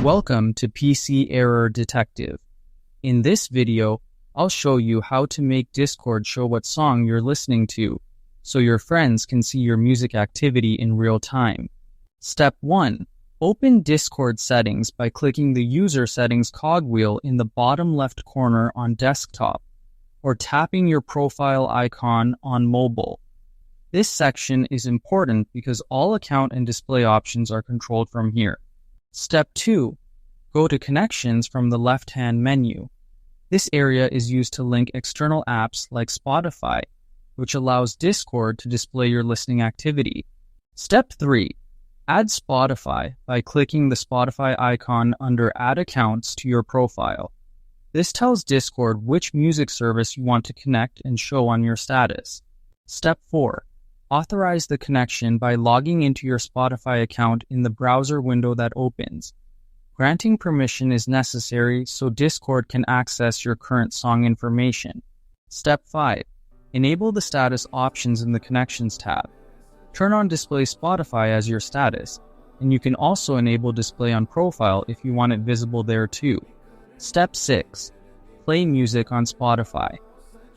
Welcome to PC Error Detective. In this video, I'll show you how to make Discord show what song you're listening to, so your friends can see your music activity in real time. Step 1. Open Discord settings by clicking the User Settings cogwheel in the bottom left corner on desktop, or tapping your profile icon on mobile. This section is important because all account and display options are controlled from here. Step 2. Go to Connections from the left-hand menu. This area is used to link external apps like Spotify, which allows Discord to display your listening activity. Step 3. Add Spotify by clicking the Spotify icon under Add Accounts to your profile. This tells Discord which music service you want to connect and show on your status. Step 4. Authorize the connection by logging into your Spotify account in the browser window that opens. Granting permission is necessary so Discord can access your current song information. Step 5. Enable the status options in the Connections tab. Turn on Display Spotify as your status, and you can also enable Display on Profile if you want it visible there too. Step 6. Play music on Spotify.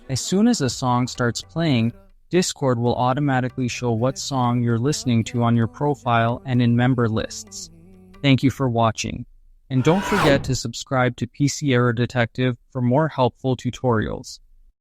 As soon as a song starts playing, Discord will automatically show what song you're listening to on your profile and in member lists. Thank you for watching, and don't forget to subscribe to PC Error Detective for more helpful tutorials.